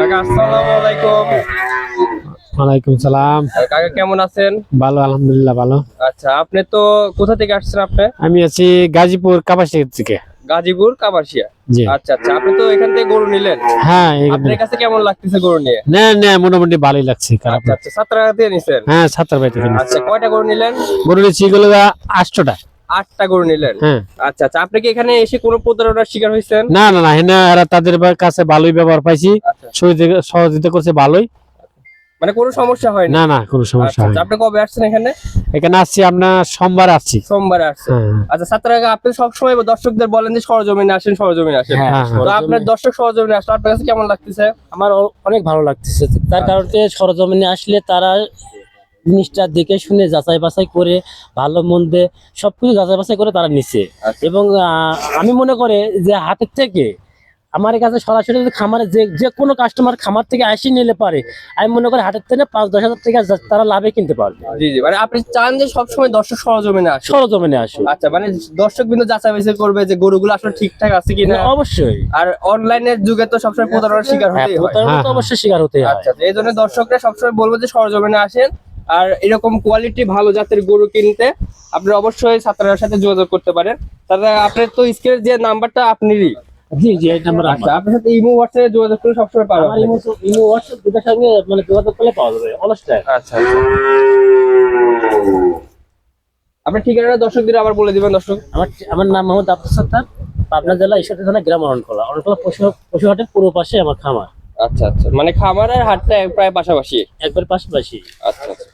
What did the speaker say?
কাকা আসসালামু আলাইকুম। ওয়ালাইকুম সালাম। কাকা কেমন আছেন? ভালো, আলহামদুলিল্লাহ ভালো। আচ্ছা, আপনি তো কোথা থেকে আসছেন? আপনি আমি আছি গাজীপুর কাপাসিয়া থেকে। গাজীপুর কাপাসিয়া। জি। আচ্ছা আচ্ছা, আপনি তো এখান থেকে গরু নিলেন। হ্যাঁ, আপনার কাছে কেমন লাগতেছে গরু নিয়ে? না না, মোটামুটি ভালোই লাগছে, খারাপ আচ্ছা না। আচ্ছা, 17 টাকা দিয়ে নিছেন? হ্যাঁ, 70 পাই থেকে নিচ্ছি। আচ্ছা, কয়টা গরু নিলেন? গরু নিচ্ছি এগুলো 8টা। 8টা গরু নিলেন। হ্যাঁ। আচ্ছা আচ্ছা, আপনি কি এখানে এসে কোনো প্রতারণার শিকার হয়েছেন? না না না, হেনা এরা তাদের কাছে ভালোই ব্যবহার পাইছি, আচ্ছা, সহযোগিতা করছে ভালোই। মানে কোনো সমস্যা হয়নি? না না, কোনো সমস্যা আচ্ছা হয়নি। আচ্ছা, আপনি কবে আসছেন এখানে? এখানে আসছি আপনার সোমবার আসছি। সোমবারে আসছেন। হ্যাঁ। আচ্ছা, 17 টাকা আপনি সবসময় দর্শকদের বলেন যে সরজমিনে আসেন, সরজমিনে আসেন। হ্যাঁ, হ্যাঁ। তো আপনার দর্শক সরজমিনে আসলে আপনার কাছে কেমন লাগতেছে? আমার অনেক ভালো লাগতেছে, তার কারণ সরজমিনে আসলে তারা জিনিসটা দেখে শুনে যাচাই বাছাই করে ভালো মন্দে সবকিছু যাচাই বাছাই করে তারা নিচ্ছে। আচ্ছা। এবং আমি মনে করি যে হাতের থেকে আমার কাছে সরাসরি যদি খামারে যে কোনো কাস্টমার খামার থেকে আসি নিলে পারে, আমি মনে করি হাটের থেকে 5-10 হাজার টাকা তারা লাভে কিনতে পারবে। জি জি, মানে আপনি চান যে সবসময় দর্শক সরজমিনে আসে? সরজমিনে আসুন। আচ্ছা, মানে দর্শক কিন্তু যাচাই বাছাই করবে যে গরুগুলো আসলে ঠিকঠাক আছে কিনা। অবশ্যই। আর অনলাইনের যুগে তো সবসময় প্রতারণার শিকার হ্যাঁ, হতেই হয়। প্রতারণা তো অবশ্যই শিকার হতে হয়। আচ্ছা, এই জন্য দর্শকরা সবসময় বলবো যে সরজমিনে আসেন। আর এরকম কোয়ালিটি ভালো জাতের গরু কিনতে আপনি অবশ্যই ছাত্রদের সাথে যোগাযোগ করতে পারেন। তাহলে আপনার তো স্ক্রিনের যে নাম্বারটা আপনারই। জি জি, এই নাম্বার আচ্ছা, আপনার সাথে ইমো হোয়াটসঅ্যাপে যোগাযোগ করে সবসময় পাবেন। আমার ইমো হোয়াটসঅ্যাপ দুটার সঙ্গে মানে যোগাযোগ করলে পাওয়া যাবে অলস টাইম। আচ্ছা আচ্ছা, আপনার ঠিকানাটা দর্শকদের আবার বলে দিবেন। দর্শক, আমার নাম মোহাম্মদ আব্দুল সত্তার, পাবনা জেলা ঈশ্বরদী থানা, গ্রাম অরণখোলা। অরণখোলা পশুহাটের পূর্ব পাশে আমার খামার। আচ্ছা আচ্ছা, মানে খামার আর হাটটা প্রায় পাশাপাশি? একবার পাশাপাশি। আচ্ছা আচ্ছা।